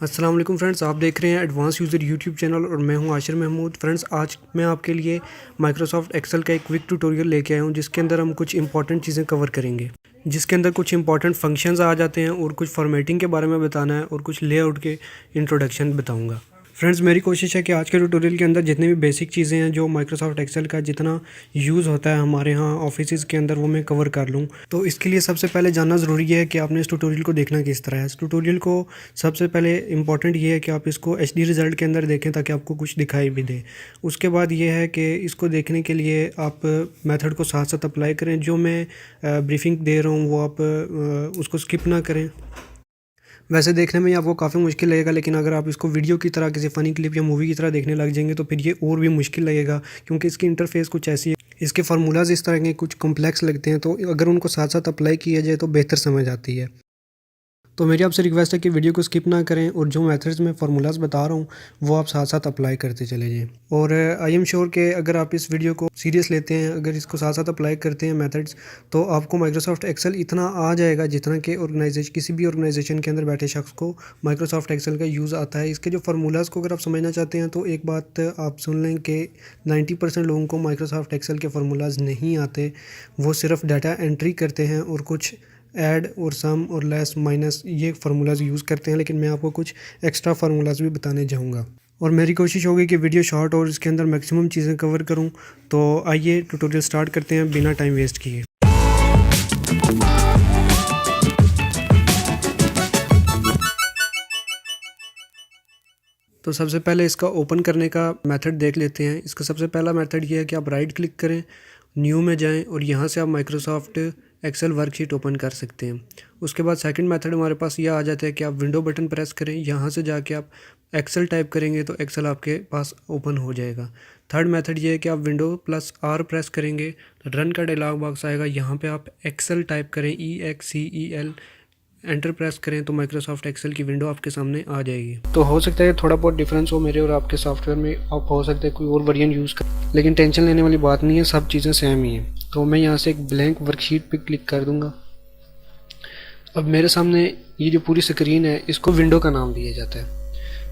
अस्सलाम वालेकुम फ्रेंड्स, आप देख रहे हैं एडवांस यूज़र यूट्यूब चैनल और मैं हूं आशिर महमूद। फ्रेंड्स, आज मैं आपके लिए माइक्रोसॉफ्ट एक्सेल का एक क्विक ट्यूटोरियल लेके आया हूं जिसके अंदर हम कुछ इंपॉर्टेंट चीज़ें कवर करेंगे, जिसके अंदर कुछ इंपॉर्टेंट फंक्शंस आ जाते हैं और कुछ फॉर्मेटिंग के बारे में बताना है और कुछ लेआउट के इंट्रोडक्शन बताऊँगा। फ्रेंड्स, मेरी कोशिश है कि आज के ट्यूटोरियल के अंदर जितनी भी बेसिक चीज़ें हैं जो माइक्रोसॉफ्ट एक्सेल का जितना यूज़ होता है हमारे यहाँ ऑफिस के अंदर वो मैं कवर कर लूँ। तो इसके लिए सबसे पहले जानना ज़रूरी है कि आपने इस ट्यूटोरियल को देखना किस तरह है। इस ट्यूटोरियल को सबसे पहले इंपॉर्टेंट ये है कि आप इसको एचडी रिज़ल्ट के अंदर देखें ताकि आपको कुछ दिखाई भी दे। उसके बाद ये है कि इसको देखने के लिए आप मेथड को साथ साथ अप्लाई करें। जो मैं ब्रीफिंग दे रहा हूँ वो आप उसको स्किप ना करें। वैसे देखने में ये आपको काफ़ी मुश्किल लगेगा, लेकिन अगर आप इसको वीडियो की तरह किसी फ़नी क्लिप या मूवी की तरह देखने लग जाएंगे तो फिर ये और भी मुश्किल लगेगा, क्योंकि इसकी इंटरफेस कुछ ऐसी है, इसके फार्मूलाज इस तरह के कुछ कॉम्प्लेक्स लगते हैं। तो अगर उनको साथ साथ अप्लाई किया जाए तो बेहतर समझ आती है। तो मेरी आपसे रिक्वेस्ट है कि वीडियो को स्किप ना करें और जो मेथड्स मैं फार्मूलाज बता रहा हूँ वो आप साथ साथ अप्लाई करते चले जाएं। और आई एम श्योर कि अगर आप इस वीडियो को सीरियस लेते हैं, अगर इसको साथ साथ अप्लाई करते हैं मेथड्स, तो आपको माइक्रोसॉफ्ट एक्सेल इतना आ जाएगा जितना कि किसी भी ऑर्गेनाइजेशन के अंदर बैठे शख्स को माइक्रोसॉफ्ट एक्सेल का यूज़ आता है। इसके जो फार्मूलाज को अगर आप समझना चाहते हैं तो एक बात आप सुन लें कि 90% लोगों को माइक्रोसॉफ्ट एक्सेल के फार्मूलाज नहीं आते। वो सिर्फ डाटा एंट्री करते हैं और कुछ ऐड और सम और लेस माइनस ये फार्मूलाज यूज़ करते हैं, लेकिन मैं आपको कुछ एक्स्ट्रा फार्मूलाज भी बताने जाऊंगा। और मेरी कोशिश होगी कि वीडियो शॉर्ट और इसके अंदर मैक्सिमम चीज़ें कवर करूं। तो आइए ट्यूटोरियल स्टार्ट करते हैं बिना टाइम वेस्ट किए। तो सबसे पहले इसका ओपन करने का मेथड देख लेते हैं। इसका सबसे पहला मेथड ये है कि आप राइट क्लिक करें, न्यू में जाएं और यहाँ से आप माइक्रोसॉफ्ट एक्सेल वर्कशीट ओपन कर सकते हैं। उसके बाद सेकंड मेथड हमारे पास ये आ जाता है कि आप विंडो बटन प्रेस करें, यहाँ से जाके आप एक्सेल टाइप करेंगे तो एक्सेल आपके पास ओपन हो जाएगा। थर्ड मेथड ये है कि आप विंडो प्लस आर प्रेस करेंगे तो रन का डायलॉग बॉक्स आएगा, यहाँ पे आप एक्सेल टाइप करें, EXCEL, एंटर प्रेस करें तो माइक्रोसॉफ्ट एक्सेल की विंडो आपके सामने आ जाएगी। तो हो सकता है थोड़ा बहुत डिफरेंस हो मेरे और आपके सॉफ्टवेयर में, आप हो सकता है कोई और वेरिएंट यूज़ कर, लेकिन टेंशन लेने वाली बात नहीं है, सब चीज़ें सेम ही हैं। तो मैं यहाँ से एक ब्लैंक वर्कशीट पे क्लिक कर दूंगा। अब मेरे सामने ये जो पूरी स्क्रीन है इसको विंडो का नाम दिया जाता है।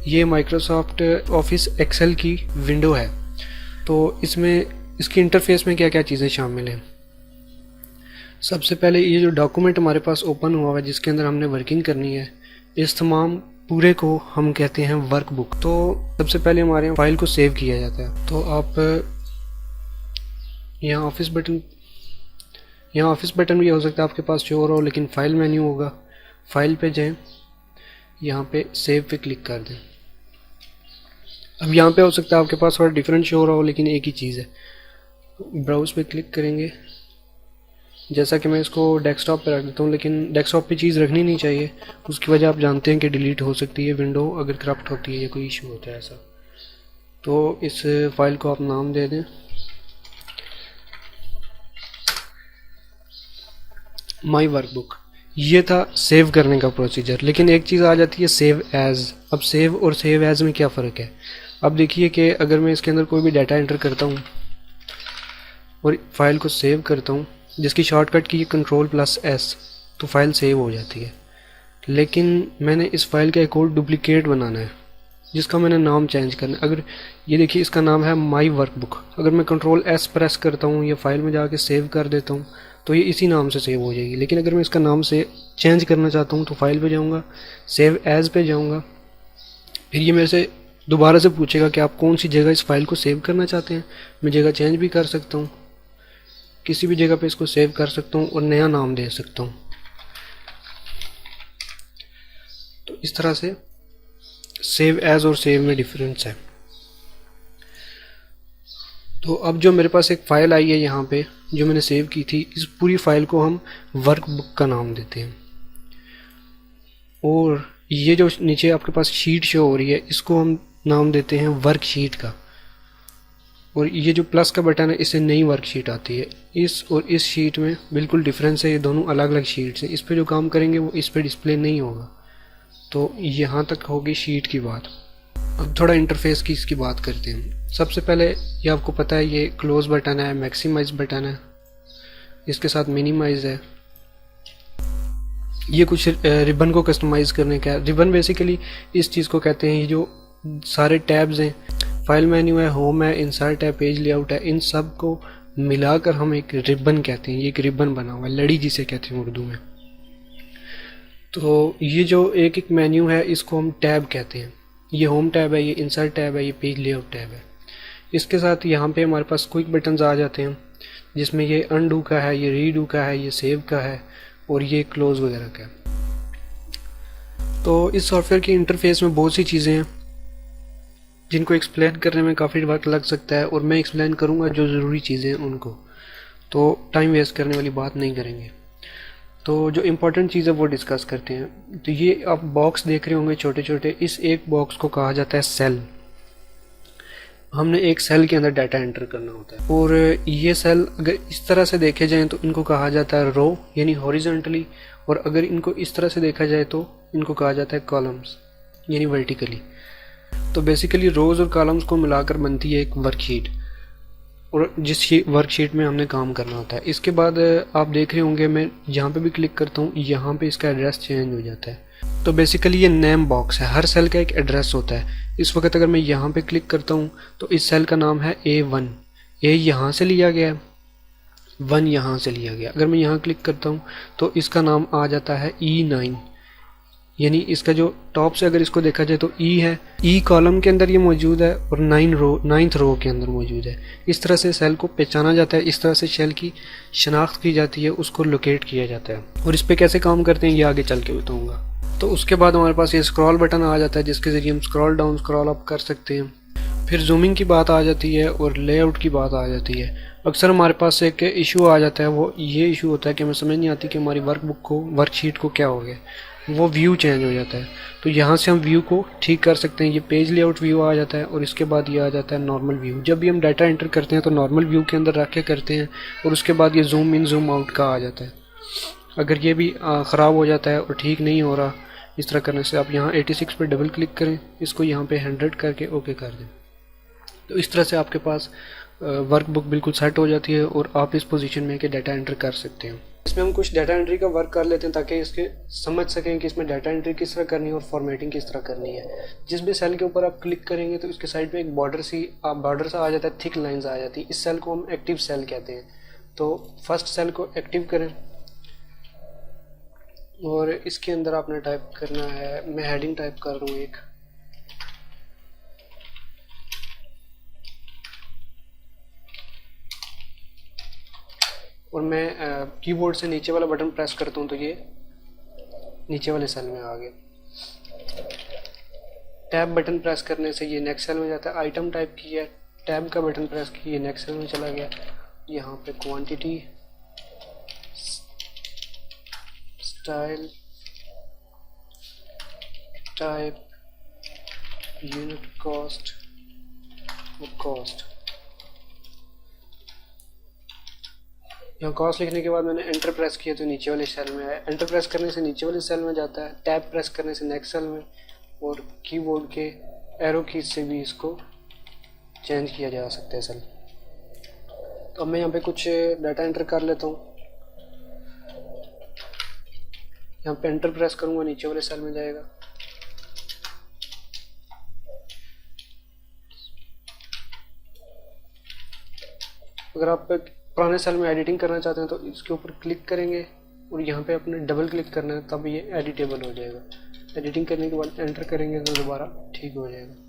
ये माइक्रोसॉफ्ट ऑफिस एक्सेल की विंडो है। तो इसमें इसकी इंटरफेस में क्या क्या चीज़ें शामिल हैं। सबसे पहले ये जो डॉक्यूमेंट हमारे पास ओपन हुआ है जिसके अंदर हमने वर्किंग करनी है, इस तमाम पूरे को हम कहते हैं वर्कबुक। तो सबसे पहले हमारे यहाँ फाइल को सेव किया जाता है। तो आप यहाँ ऑफिस बटन भी हो सकता है आपके पास शो हो, लेकिन फाइल मेन्यू होगा, फाइल पे जाएं, यहाँ पे सेव पे क्लिक कर दें। अब यहाँ पे हो सकता है आपके पास थोड़ा डिफरेंट शो हो, लेकिन एक ही चीज़ है। ब्राउज पे क्लिक करेंगे, जैसा कि मैं इसको डेस्कटॉप पे रख देता हूँ, लेकिन डेस्कटॉप पे चीज़ रखनी नहीं चाहिए। उसकी वजह आप जानते हैं कि डिलीट हो सकती है विंडो अगर करप्ट होती है या कोई इशू होता है ऐसा। तो इस फाइल को आप नाम दे दें माई वर्कबुक। ये था सेव करने का प्रोसीजर, लेकिन एक चीज़ आ जाती है सेव एज़। अब सेव और सेव एज़ में क्या फ़र्क है। अब देखिए कि अगर मैं इसके अंदर कोई भी डाटा एंटर करता हूँ और फाइल को सेव करता हूँ, जिसकी शॉर्टकट की Ctrl+S, तो फाइल सेव हो जाती है। लेकिन मैंने इस फाइल का एक और डुप्लिकेट बनाना है जिसका मैंने नाम चेंज करना है। अगर ये देखिए इसका नाम है माई वर्कबुक। अगर मैं Ctrl+S प्रेस करता हूँ या फाइल में जाके सेव कर देता हूँ तो ये इसी नाम से सेव हो जाएगी। लेकिन अगर मैं इसका नाम से चेंज करना चाहता हूँ तो फाइल पे जाऊँगा, सेव एज़ पे जाऊँगा, फिर ये मेरे से दोबारा से पूछेगा कि आप कौन सी जगह इस फाइल को सेव करना चाहते हैं। मैं जगह चेंज भी कर सकता हूँ, किसी भी जगह पे इसको सेव कर सकता हूँ और नया नाम दे सकता हूँ। तो इस तरह से सेव एज और सेव में डिफरेंस है। तो अब जो मेरे पास एक फ़ाइल आई है यहाँ पे जो मैंने सेव की थी, इस पूरी फाइल को हम वर्कबुक का नाम देते हैं। और ये जो नीचे आपके पास शीट शो हो रही है इसको हम नाम देते हैं वर्कशीट का। और ये जो प्लस का बटन है इससे नई वर्कशीट आती है। इस और इस शीट में बिल्कुल डिफरेंस है, ये दोनों अलग अलग शीट्स हैं। इस पे जो काम करेंगे वो इस पे डिस्प्ले नहीं होगा। तो यहाँ तक होगी शीट की बात। अब थोड़ा इंटरफेस की इसकी बात करते हैं। सबसे पहले ये आपको पता है ये क्लोज बटन है, मैक्सिमाइज बटन है, इसके साथ मिनिमाइज है। ये कुछ रिबन को कस्टमाइज़ करने का है। रिबन बेसिकली इस चीज़ को कहते हैं, ये जो सारे टैब्स हैं, फाइल मेन्यू है, होम है, इंसर्ट है, पेज लेआउट है, इन सब को मिलाकर हम एक रिबन कहते हैं। ये एक रिबन बना हुआ है, लड़ी जिसे कहते हैं उर्दू में। तो ये जो एक एक मेन्यू है इसको हम टैब कहते हैं। ये होम टैब है, ये इंसर्ट टैब है, ये पेज लेआउट टैब है। इसके साथ यहाँ पे हमारे पास क्विक बटन्स आ जाते हैं, जिसमें ये अनडू का है, ये रीडू का है, ये सेव का है और ये क्लोज वगैरह का है। तो इस सॉफ्टवेयर की इंटरफेस में बहुत सी चीज़ें हैं जिनको एक्सप्लेन करने में काफ़ी वक्त लग सकता है, और मैं एक्सप्लेन करूँगा जो ज़रूरी चीज़ें हैं उनको, तो टाइम वेस्ट करने वाली बात नहीं करेंगे। तो जो इम्पोर्टेंट चीज़ है वो डिस्कस करते हैं। तो ये आप बॉक्स देख रहे होंगे छोटे छोटे, इस एक बॉक्स को कहा जाता है सेल। हमने एक सेल के अंदर डाटा एंटर करना होता है, और ये सेल अगर इस तरह से देखे जाएँ तो इनको कहा जाता है रो यानी हॉरिजॉन्टली, और अगर इनको इस तरह से देखा जाए तो इनको कहा जाता है कॉलम्स यानी वर्टिकली। तो बेसिकली रोज़ और कॉलम्स को मिलाकर बनती है एक वर्कशीट, और जिस वर्कशीट में हमने काम करना होता है। इसके बाद आप देख रहे होंगे मैं जहाँ पे भी क्लिक करता हूँ यहाँ पे इसका एड्रेस चेंज हो जाता है। तो बेसिकली ये नेम बॉक्स है, हर सेल का एक एड्रेस होता है। इस वक्त अगर मैं यहाँ पे क्लिक करता हूँ तो इस सेल का नाम है A1, ए यहाँ से लिया गया, 1 यहाँ से लिया गया। अगर मैं यहाँ क्लिक करता हूँ तो इसका नाम आ जाता है E9, यानी इसका जो टॉप से अगर इसको देखा जाए तो ई है, ई कॉलम के अंदर ये मौजूद है और 9th रो के अंदर मौजूद है। इस तरह से सेल को पहचाना जाता है, इस तरह से सेल की शनाख्त की जाती है, उसको लोकेट किया जाता है। और इस पर कैसे काम करते हैं ये आगे चल के बताऊँगा। तो उसके बाद हमारे पास ये स्क्रॉल बटन आ जाता है जिसके ज़रिए हम स्क्रॉल डाउन स्क्रॉल अप कर सकते हैं। फिर जूमिंग की बात आ जाती है और लेआउट की बात आ जाती है। अक्सर हमारे पास एक इशू आ जाता है, वो ये इशू होता है कि हमें समझ नहीं आती कि हमारी वर्कशीट को क्या हो गया, वो व्यू चेंज हो जाता है। तो यहाँ से हम व्यू को ठीक कर सकते हैं। ये पेज लेआउट व्यू आ जाता है और इसके बाद ये आ जाता है नॉर्मल व्यू। जब भी हम डाटा एंटर करते हैं तो नॉर्मल व्यू के अंदर रख के करते हैं, और उसके बाद ये जूम इन जूम आउट का आ जाता है। अगर ये भी ख़राब हो जाता है और ठीक नहीं हो रहा इस तरह करने से, आप यहाँ 86 पर डबल क्लिक करें, इसको यहाँ पे 100 करके ओके कर दें। तो इस तरह से आपके पास वर्कबुक बिल्कुल सेट हो जाती है और आप इस पोजीशन में के डाटा एंटर कर सकते हैं। इसमें हम कुछ डाटा एंट्री का वर्क कर लेते हैं ताकि इसके समझ सकें कि इसमें डाटा एंट्री किस तरह करनी है और फॉर्मेटिंग किस तरह करनी है। जिस भी सेल के ऊपर आप क्लिक करेंगे तो इसके साइड पे एक बॉर्डर सा आ जाता है, थिक लाइंस आ जाती है। इस सेल को हम एक्टिव सेल कहते हैं। तो फर्स्ट सेल को एक्टिव करें और इसके अंदर आपने टाइप करना है, मैं हेडिंग टाइप कर रहा हूँ एक, और मैं कीबोर्ड से नीचे वाला बटन प्रेस करता हूँ तो ये नीचे वाले सेल में आ गया। टैब बटन प्रेस करने से ये नेक्स्ट सेल में जाता है। आइटम टाइप किया, टैब का बटन प्रेस किया, नेक्स्ट सेल में चला गया। यहाँ पे quantity, style, type, unit cost और कॉस्ट। यहाँ कॉस्ट लिखने के बाद मैंने एंटर प्रेस किया तो नीचे वाले सेल में आया। एंटर प्रेस करने से नीचे वाले सेल में जाता है, टैब प्रेस करने से नेक्स्ट सेल में, और कीबोर्ड के एरो कीज से भी इसको चेंज किया जा सकता है सेल। तो अब मैं यहाँ पे कुछ डाटा एंटर कर लेता हूँ। यहाँ पे एंटर प्रेस करूँगा, नीचे वाले सेल में जाएगा। अगर आप पुराने सेल में एडिटिंग करना चाहते हैं तो इसके ऊपर क्लिक करेंगे और यहाँ पे अपने डबल क्लिक करना है, तब ये एडिटेबल हो जाएगा। एडिटिंग करने के बाद एंटर करेंगे तो दोबारा ठीक हो जाएगा।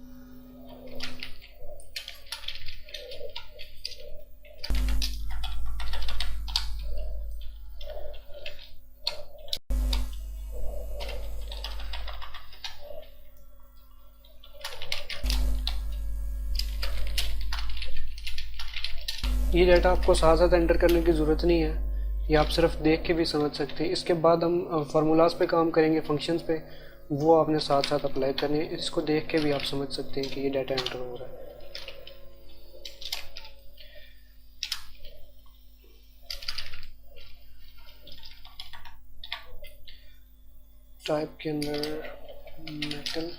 ये डाटा आपको साथ साथ एंटर करने की ज़रूरत नहीं है, ये आप सिर्फ देख के भी समझ सकते हैं। इसके बाद हम फार्मूलाज पे काम करेंगे, फंक्शंस पे, वो आपने साथ साथ अप्लाई करने हैं। इसको देख के भी आप समझ सकते हैं कि ये डाटा एंटर हो रहा है। टाइप के अंदर मेटल,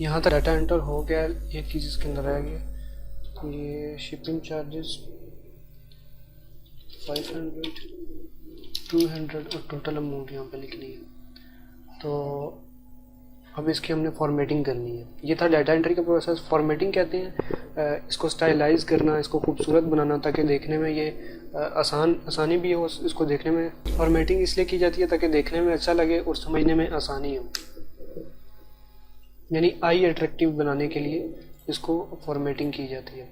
यहाँ तक डाटा एंटर हो गया। एक चीज़ इसके अंदर रह गया, ये शिपिंग चार्जेस 500, 200 और टोटल अमाउंट यहाँ पे लिखनी है। तो अब इसकी हमने फॉर्मेटिंग करनी है। ये था डाटा एंट्री का प्रोसेस। फॉर्मेटिंग कहते हैं इसको स्टाइलाइज करना, इसको खूबसूरत बनाना ताकि देखने में ये आसानी भी हो इसको देखने में। फॉर्मेटिंग इसलिए की जाती है ताकि देखने में अच्छा लगे और समझने में आसानी हो, यानी आई अट्रैक्टिव बनाने के लिए इसको फॉर्मेटिंग की जाती है।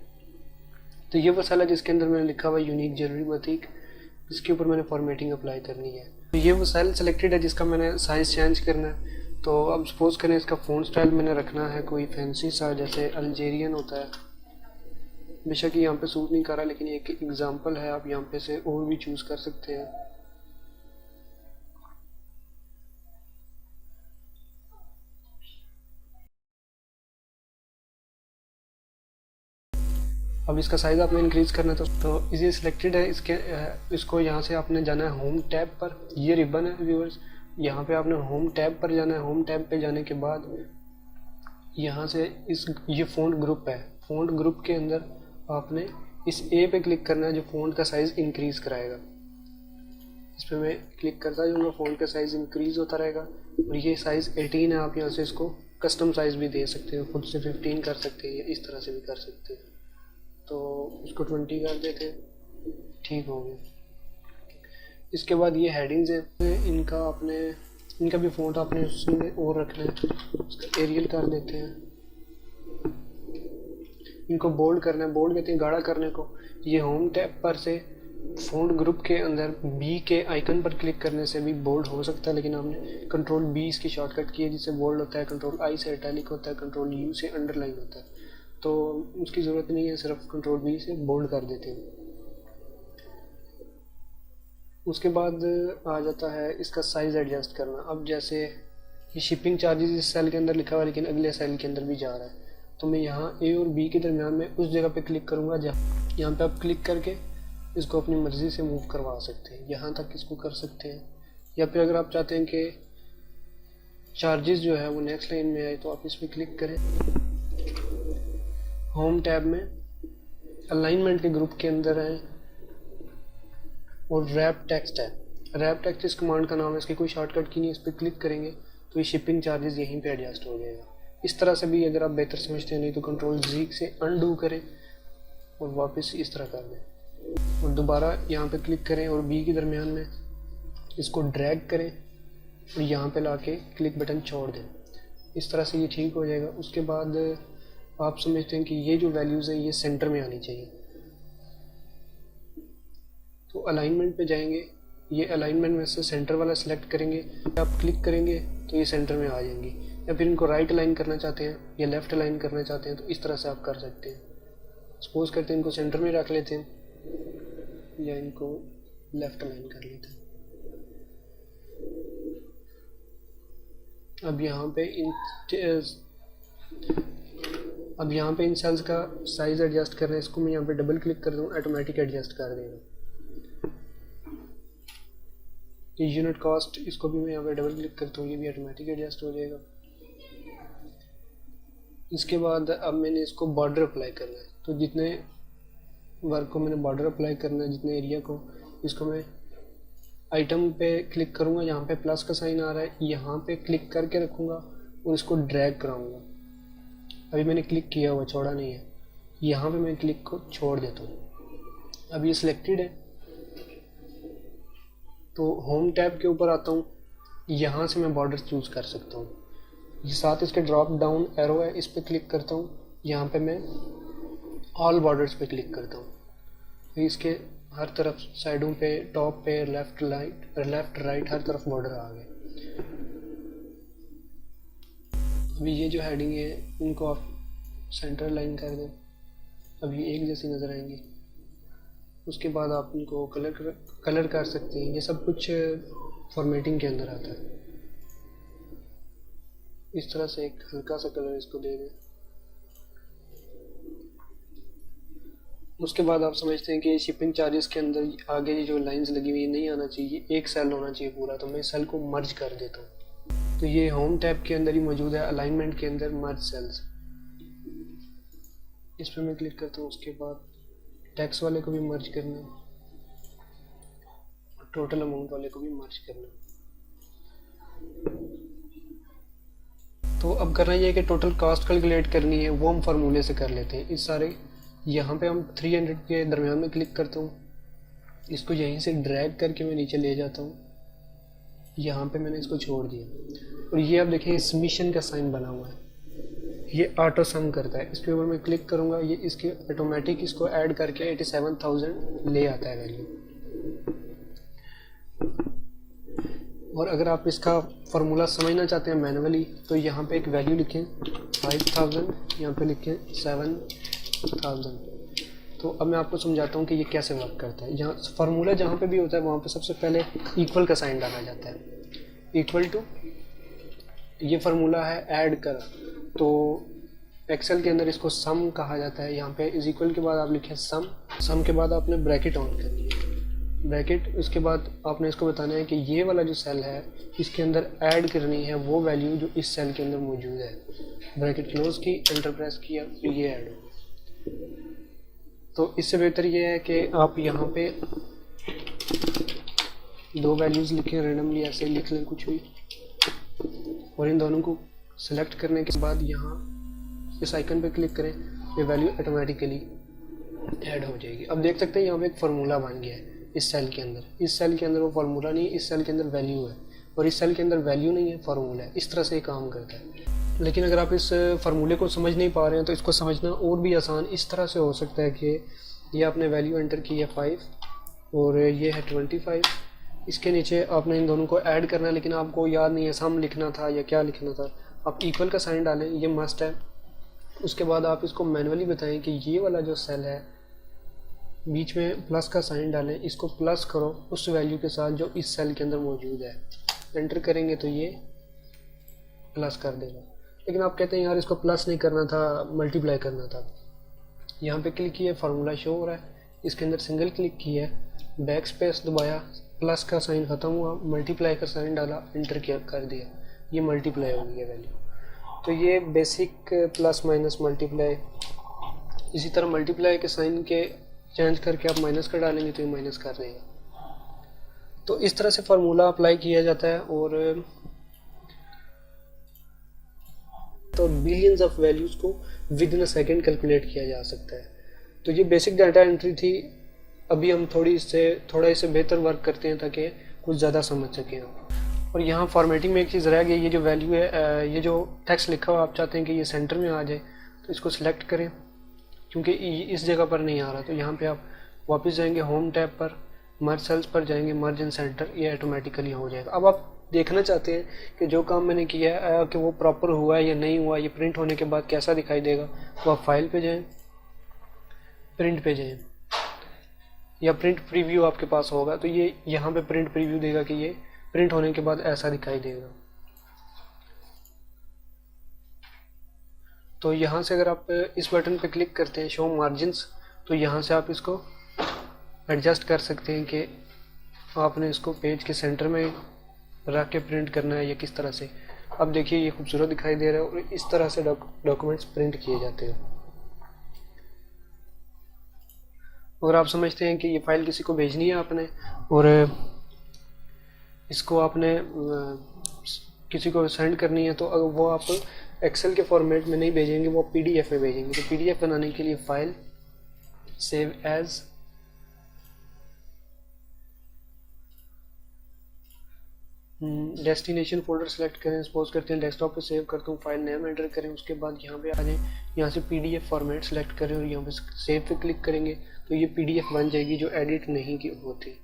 तो ये वो साल है जिसके अंदर मैंने लिखा हुआ यूनिक जरूरी प्रतीक, इसके ऊपर मैंने फॉर्मेटिंग अप्लाई करनी है। तो ये वो सेल सेलेक्टेड है जिसका मैंने साइज़ चेंज करना है। तो अब सपोज करें इसका फ़ॉन्ट स्टाइल मैंने रखना है कोई फैंसी सा, जैसे अल्जेरियन होता है। बेशक यहाँ पे सूट नहीं कर रहा, लेकिन एक एग्जांपल है, आप यहाँ पे से और भी चूज़ कर सकते हैं। अब इसका साइज़ आपने इंक्रीज़ करना है तो इसे सिलेक्टेड है। इसको यहाँ से आपने जाना है होम टैब पर। ये रिबन है व्यूअर्स, यहाँ पे आपने होम टैब पर जाना है। होम टैब पे जाने के बाद यहाँ से ये फ़ॉन्ट ग्रुप है। फ़ॉन्ट ग्रुप के अंदर आपने इस ए पे क्लिक करना है जो फ़ॉन्ट का साइज़ इंक्रीज़ कराएगा। इस पर मैं क्लिक करता जाऊँगा, फ़ॉन्ट का साइज़ इंक्रीज़ होता रहेगा। और ये साइज़ 18 है, आप यहाँ से इसको कस्टम साइज़ भी दे सकते हो, खुद से 15 कर सकते हैं या इस तरह से भी कर सकते हैं। तो इसको 20 कर देते हैं, ठीक हो गया। इसके बाद ये हेडिंग्स हैं, इनका भी फ़ॉन्ट आपने उसमें और रखना है। उसका एरियल कर देते हैं, इनको बोल्ड करना है। बोल्ड कहते हैं गाढ़ा करने को। ये होम टैब पर से फ़ॉन्ट ग्रुप के अंदर बी के आइकन पर क्लिक करने से भी बोल्ड हो सकता है, लेकिन हमने कंट्रोल बी इसकी शॉर्टकट की है जिससे बोल्ड होता है। कंट्रोल आई से इटैलिक होता है, कंट्रोल यू से अंडरलाइन होता है। तो उसकी ज़रूरत नहीं है, सिर्फ कंट्रोल बी से बोल्ड कर देते हैं। उसके बाद आ जाता है इसका साइज़ एडजस्ट करना। अब जैसे ये शिपिंग चार्जेस इस सेल के अंदर लिखा हुआ है लेकिन अगले सेल के अंदर भी जा रहा है, तो मैं यहाँ ए और बी के दरमियान में उस जगह पे क्लिक करूँगा जहाँ यहाँ पे आप क्लिक करके इसको अपनी मर्ज़ी से मूव करवा सकते हैं। यहाँ तक इसको कर सकते हैं, या फिर अगर आप चाहते हैं कि चार्जेस जो है वो नेक्स्ट लाइन में आए तो आप इस पर क्लिक करें। होम टैब में अलाइनमेंट के ग्रुप के अंदर है और रैप टेक्स्ट है। रैप टेक्स्ट इस कमांड का नाम है, इसकी कोई शॉर्टकट की नहीं। इस पर क्लिक करेंगे तो ये शिपिंग चार्जेस यहीं पे एडजस्ट हो जाएगा। इस तरह से भी अगर आप बेहतर समझते हैं, नहीं तो कंट्रोल जी से अनडू करें और वापस इस तरह कर दें और दोबारा यहाँ पे क्लिक करें और बी के दरमियान में इसको ड्रैग करें और यहाँ पे लाके क्लिक बटन छोड़ दें। इस तरह से ये ठीक हो जाएगा। उसके बाद आप समझते हैं कि ये जो वैल्यूज़ हैं ये सेंटर में आनी चाहिए, तो अलाइनमेंट पे जाएंगे। ये अलाइनमेंट में से सेंटर वाला सिलेक्ट करेंगे, आप क्लिक करेंगे तो ये सेंटर में आ जाएंगी। या फिर इनको राइट अलाइन करना चाहते हैं या लेफ़्ट अलाइन करना चाहते हैं तो इस तरह से आप कर सकते हैं। सपोज करते हैं इनको सेंटर में रख लेते हैं या इनको लेफ़्ट अलाइन कर लेते हैं। अब यहाँ पे इन सेल्स का साइज़ एडजस्ट करना है। इसको मैं यहाँ पे डबल क्लिक कर दूँ, ऑटोमेटिक एडजस्ट कर देगा। ये यूनिट कॉस्ट, इसको भी मैं यहाँ पे डबल क्लिक करता हूँ, ये भी ऑटोमेटिक एडजस्ट हो जाएगा। इसके बाद अब मैंने इसको बॉर्डर अप्लाई करना है, तो जितने वर्क को मैंने बॉर्डर अप्लाई करना है, जितने एरिया को, इसको मैं आइटम पे क्लिक करूँगा, यहाँ पे प्लस का साइन आ रहा है, यहाँ पे क्लिक करके रखूँगा और इसको ड्रैग कराऊँगा। अभी मैंने क्लिक किया हुआ, छोड़ा नहीं है, यहाँ पे मैं क्लिक को छोड़ देता हूँ। अब ये सिलेक्टेड है तो होम टैब के ऊपर आता हूँ, यहाँ से मैं बॉर्डर चूज़ कर सकता हूँ। ये साथ इसके ड्रॉप डाउन एरो है, इस पर क्लिक करता हूँ, यहाँ पे मैं ऑल बॉर्डर्स पे क्लिक करता हूँ। तो इसके हर तरफ साइडों पे, टॉप पे, लेफ़्ट राइट हर तरफ बॉर्डर आ गए। अभी ये जो हेडिंग है इनको आप सेंटर लाइन कर दें, अभी एक जैसी नज़र आएंगी। उसके बाद आप इनको कलर कर सकते हैं। ये सब कुछ फॉर्मेटिंग के अंदर आता है। इस तरह से एक हल्का सा कलर इसको दे दें। उसके बाद आप समझते हैं कि शिपिंग चार्जेस के अंदर आगे जो लाइंस लगी हुई नहीं आना चाहिए, एक सेल होना चाहिए पूरा, तो मैं सेल को मर्ज कर देता हूँ। तो ये होम टैब के अंदर ही मौजूद है, अलाइनमेंट के अंदर मर्ज सेल्स। इस पर मैं क्लिक करता हूँ। उसके बाद टैक्स वाले को भी मर्ज करना है, टोटल अमाउंट वाले को भी मर्ज करना है। तो अब करना ये है कि टोटल कॉस्ट कैलकुलेट करनी है, वो हम फार्मूले से कर लेते हैं। इस सारे यहाँ पे हम 300 के दरमियान में क्लिक करता हूँ, इसको यहीं से ड्रैग करके मैं नीचे ले जाता हूँ। यहाँ पे मैंने इसको छोड़ दिया और ये आप देखें सबमिशन का साइन बना हुआ है, ये ऑटो सम करता है। इसके ऊपर मैं क्लिक करूँगा, ये इसके ऑटोमेटिक इसको ऐड करके 87,000 ले आता है वैल्यू। और अगर आप इसका फार्मूला समझना चाहते हैं मैनुअली, तो यहाँ पे एक वैल्यू लिखें 5000, यहाँ पे लिखें 7000। तो अब मैं आपको समझाता हूँ कि ये कैसे वर्क करता है। यहाँ फार्मूला जहाँ पे भी होता है वहाँ पे सबसे पहले इक्वल का साइन डाला जाता है, इक्वल टू। ये फार्मूला है ऐड कर, तो एक्सेल के अंदर इसको सम कहा जाता है। यहाँ पे इज इक्वल के बाद आप लिखें सम, सम के बाद आपने ब्रैकेट ऑन करनी है, ब्रैकेट। उसके बाद आपने इसको बताना है कि ये वाला जो सेल है इसके अंदर ऐड करनी है वो वैल्यू जो इस सेल के अंदर मौजूद है। ब्रैकेट क्लोज की, एंटर प्रेस किया, तो ये ऐड हो। तो इससे बेहतर ये है कि आप यहाँ पे 2 वैल्यूज़ लिखें, रेंडमली ऐसे लिख लें कुछ भी, और इन दोनों को सिलेक्ट करने के बाद यहाँ इस आइकन पे क्लिक करें, ये वैल्यू ऑटोमेटिकली ऐड हो जाएगी। अब देख सकते हैं यहाँ पे एक फार्मूला बन गया है इस सेल के अंदर। इस सेल के अंदर वो फार्मूला नहीं है, इस सेल के अंदर वैल्यू है, और इस सेल के अंदर वैल्यू नहीं है, फार्मूला है। इस तरह से ये काम करता है। लेकिन अगर आप इस फार्मूले को समझ नहीं पा रहे हैं तो इसको समझना और भी आसान इस तरह से हो सकता है कि ये आपने वैल्यू एंटर की है 5 और ये है 25, इसके नीचे आपने इन दोनों को ऐड करना है, लेकिन आपको याद नहीं है सम लिखना था या क्या लिखना था। आप इक्वल का साइन डालें, ये मस्ट है। उसके बाद आप इसको मैनुअली बताएं कि ये वाला जो सेल है बीच में प्लस का साइन डालें, इसको प्लस करो उस वैल्यू के साथ जो इस सेल के अंदर मौजूद है। एंटर करेंगे तो ये प्लस कर देगा। लेकिन आप कहते हैं यार इसको प्लस नहीं करना था, मल्टीप्लाई करना था। यहाँ पे क्लिक किया, फार्मूला शो हो रहा है, इसके अंदर सिंगल क्लिक किया, बैक स्पेस दबाया, प्लस का साइन ख़त्म हुआ, मल्टीप्लाई का साइन डाला, एंटर किया, कर दिया, ये मल्टीप्लाई हो गया वैल्यू। तो ये बेसिक प्लस माइनस मल्टीप्लाई। इसी तरह मल्टीप्लाई के साइन के चेंज करके आप माइनस कर डालेंगे तो ये माइनस कर देगा। तो इस तरह से फार्मूला अप्लाई किया जाता है और तो बिलियंस ऑफ वैल्यूज़ को with in a second calculate किया जा सकता है। तो ये बेसिक डाटा एंट्री थी। अभी हम थोड़ा इससे बेहतर वर्क करते हैं ताकि कुछ ज़्यादा समझ सकें आप। और यहाँ फॉर्मेटिंग में एक चीज़ रह गई, ये जो वैल्यू है, ये जो टेक्स्ट लिखा हुआ आप चाहते हैं कि ये सेंटर में आ जाए, तो इसको सिलेक्ट करें क्योंकि इस जगह पर नहीं आ रहा। तो यहाँ पे आप वापस जाएंगे, होम टैब पर मर्ज सेल्स पर जाएंगे, मर्ज इन सेंटर, ये ऑटोमेटिकली हो जाएगा। अब आप देखना चाहते हैं कि जो काम मैंने किया है कि वो प्रॉपर हुआ है या नहीं हुआ, ये प्रिंट होने के बाद कैसा दिखाई देगा, तो आप फाइल पे जाएं, प्रिंट पे जाएं, या प्रिंट प्रीव्यू आपके पास होगा तो ये यहाँ पे प्रिंट प्रीव्यू देगा कि ये प्रिंट होने के बाद ऐसा दिखाई देगा। तो यहाँ से अगर आप इस बटन पे क्लिक करते हैं शो मार्जिन्स, तो यहाँ से आप इसको एडजस्ट कर सकते हैं कि आपने इसको पेज के सेंटर में रख के प्रिंट करना है या किस तरह से। अब देखिए ये खूबसूरत दिखाई दे रहा है और इस तरह से डॉक्यूमेंट्स प्रिंट किए जाते हैं। अगर आप समझते हैं कि ये फाइल किसी को भेजनी है आपने और इसको आपने किसी को सेंड करनी है, तो वो आप एक्सेल के फॉर्मेट में नहीं भेजेंगे, वो पीडीएफ में भेजेंगे। तो पीडीएफ बनाने के लिए file, save as, destination folder select करें, सपोज करते हैं डेस्कटॉप पे सेव करता हूँ, फाइल नेम एंटर करें, उसके बाद यहाँ पे आ जाएं, यहाँ से पीडीएफ फॉर्मेट सेलेक्ट करें और यहाँ पे सेव पे क्लिक करेंगे तो ये पीडीएफ बन जाएगी जो एडिट नहीं की होती।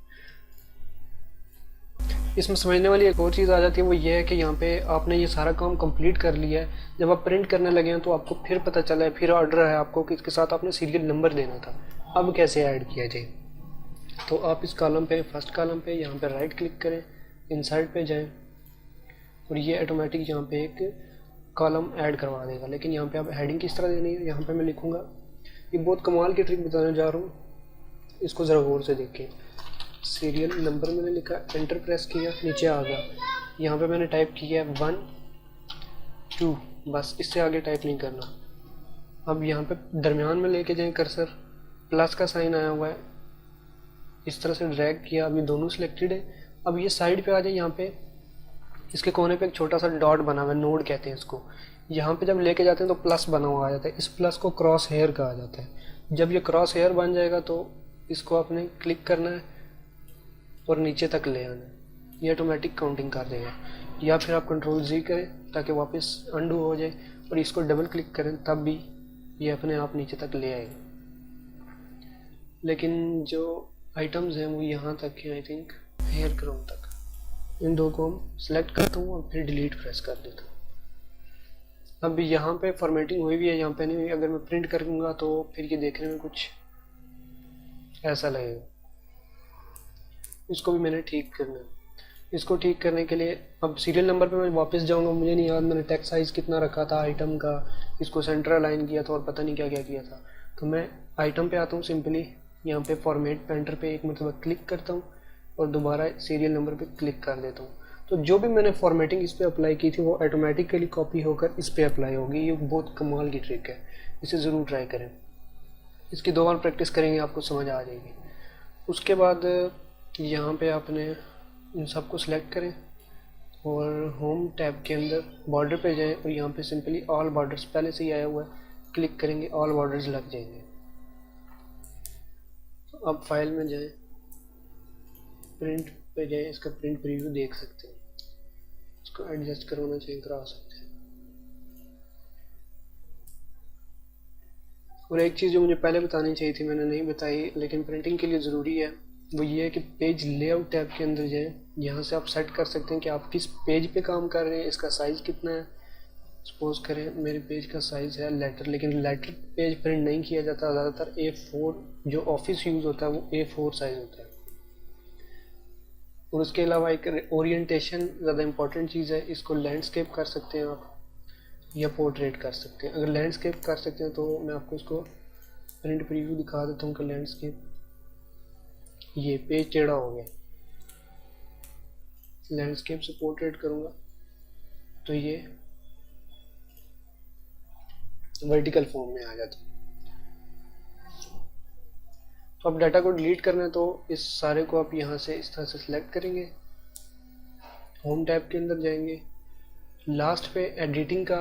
इसमें समझने वाली एक और चीज़ आ जाती है, वो ये है कि यहाँ पे आपने ये सारा काम कंप्लीट कर लिया है, जब आप प्रिंट करने लगे हैं तो आपको फिर पता चला है, फिर ऑर्डर है आपको कि इसके साथ आपने सीरियल नंबर देना था। अब कैसे ऐड किया जाए, तो आप इस कॉलम पे, फर्स्ट कॉलम पे यहाँ पे राइट क्लिक करें, इंसर्ट पे जाएं और ये ऑटोमेटिक यहाँ पे एक कॉलम ऐड करवा देगा। लेकिन यहाँ पे आप हेडिंग किस तरह देनी है, यहाँ पे मैं लिखूँगा, ये बहुत कमाल की ट्रिक बताने जा रहा हूँ, इसको ज़रा गौर से देखें। सीरियल नंबर मैंने लिखा, एंटर प्रेस किया, नीचे आ गया, यहाँ पे मैंने टाइप किया 1 2, बस इससे आगे टाइप नहीं करना। अब यहाँ पे दरमियान में लेके जाएं कर्सर, प्लस का साइन आया हुआ है, इस तरह से ड्रैग किया, अभी दोनों सिलेक्टेड है। अब ये साइड पे आ जाए, यहाँ पे इसके कोने पे एक छोटा सा डॉट बना हुआ है, नोड कहते हैं इसको। यहाँ पे जब लेके जाते हैं तो प्लस बना हुआ आ जाता है, इस प्लस को क्रॉस हेयर कहा जाता है। जब ये क्रॉस हेयर बन जाएगा तो इसको आपने क्लिक करना है और नीचे तक ले आना है, ये ऑटोमेटिक काउंटिंग कर देगा। या फिर आप कंट्रोल जी करें ताकि वापस अंडू हो जाए, और इसको डबल क्लिक करें तब भी ये अपने आप नीचे तक ले आएगा। लेकिन जो आइटम्स हैं वो यहाँ तक हैं, आई थिंक हेयर क्रोम तक। इन दो को हम सेलेक्ट करता हूँ और फिर डिलीट प्रेस कर देता हूँ। अब यहाँ पे फॉर्मेटिंग हुई भी है, यहाँ पे नहीं हुई। अगर मैं प्रिंट करूँगा तो फिर ये देखने में कुछ ऐसा लगेगा। इसको भी मैंने ठीक करना है। इसको ठीक करने के लिए अब सीरियल नंबर पे मैं वापस जाऊँगा, मुझे नहीं याद मैंने टेक्स्ट साइज़ कितना रखा था आइटम का, इसको सेंटर अलाइन किया था और पता नहीं क्या क्या किया था। तो मैं आइटम पे आता हूँ, सिंपली यहाँ पे फॉर्मेट पेंटर पे एक मरतबा क्लिक करता हूँ और दोबारा सीरियल नंबर पे क्लिक कर देता हूँ। तो जो भी मैंने फॉर्मेटिंग इस पर अप्लाई की थी वो ऑटोमेटिकली कॉपी होकर इस पर अप्लाई होगी। ये बहुत कमाल की ट्रिक है, इसे ज़रूर ट्राई करें। इसकी 2 बार प्रैक्टिस करेंगे आपको समझ आ जाएगी। उसके बाद यहाँ पे आपने इन सबको सिलेक्ट करें और होम टैब के अंदर बॉर्डर पे जाएं और यहाँ पे सिंपली ऑल बॉर्डर्स पहले से ही आया हुआ है, क्लिक करेंगे, ऑल बॉर्डर्स लग जाएंगे। तो अब फाइल में जाएं, प्रिंट पे जाएं, इसका प्रिंट प्रीव्यू देख सकते हैं। इसको एडजस्ट करवाना चाहिए, करा सकते हैं। और एक चीज़ जो मुझे पहले बतानी चाहिए थी मैंने नहीं बताई, लेकिन प्रिंटिंग के लिए ज़रूरी है, वो ये है कि पेज लेआउट टैब के अंदर जाएं। यहाँ से आप सेट कर सकते हैं कि आप किस पेज पे काम कर रहे हैं, इसका साइज़ कितना है। सपोज करें मेरे पेज का साइज़ है लेटर, लेकिन लेटर पेज प्रिंट नहीं किया जाता, ज़्यादातर A4 जो ऑफिस यूज़ होता है वो A4 साइज़ होता है। और उसके अलावा एक ओरिएंटेशन ज़्यादा इंपॉर्टेंट चीज़ है, इसको लैंडस्केप कर सकते हैं आप या पोर्ट्रेट कर सकते हैं। अगर लैंडस्केप कर सकते हैं तो मैं आपको इसको प्रिंट प्रीव्यू दिखा देता हूँ कि लैंडस्केप, ये पेज टेढ़ा हो गया। लैंडस्केप से पोर्ट्रेट करूँगा तो ये वर्टिकल फॉर्म में आ जाता है। तो अब डाटा को डिलीट करना है तो इस सारे को आप यहाँ से इस तरह से सिलेक्ट करेंगे, होम टैब के अंदर जाएंगे, लास्ट पे एडिटिंग का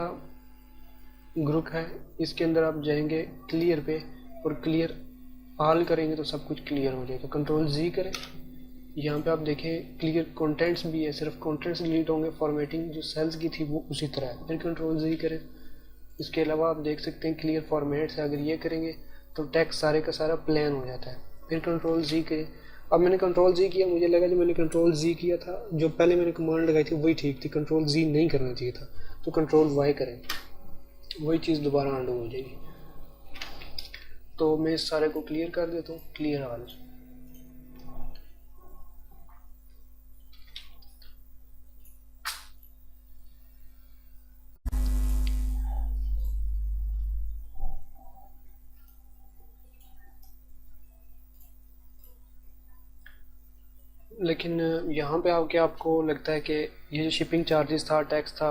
ग्रुप है, इसके अंदर आप जाएंगे क्लियर पे और क्लियर ऑल करेंगे तो सब कुछ क्लियर हो जाएगा। कंट्रोल जी करें, यहाँ पे आप देखें क्लियर कंटेंट्स भी है, सिर्फ कंटेंट्स डिलीट होंगे, फॉर्मेटिंग जो सेल्स की थी वो उसी तरह है। फिर कंट्रोल जी करें। इसके अलावा आप देख सकते हैं क्लियर फॉर्मेट्स है, अगर ये करेंगे तो टेक्स्ट सारे का सारा प्लेन हो जाता है। फिर कंट्रोल जी करें। अब मैंने कंट्रोल जी किया, मुझे लगा जो मैंने कंट्रोल जी किया था, जो पहले मैंने कमांड लगाई थी वही ठीक थी, कंट्रोल जी नहीं करना चाहिए था, तो कंट्रोल वाई करें, वही चीज़ दोबारा अंडू हो जाएगी। तो मैं इस सारे को क्लियर कर देता हूँ, क्लियर ऑल। लेकिन यहाँ पे आके आपको लगता है कि ये जो शिपिंग चार्जेस था, टैक्स था,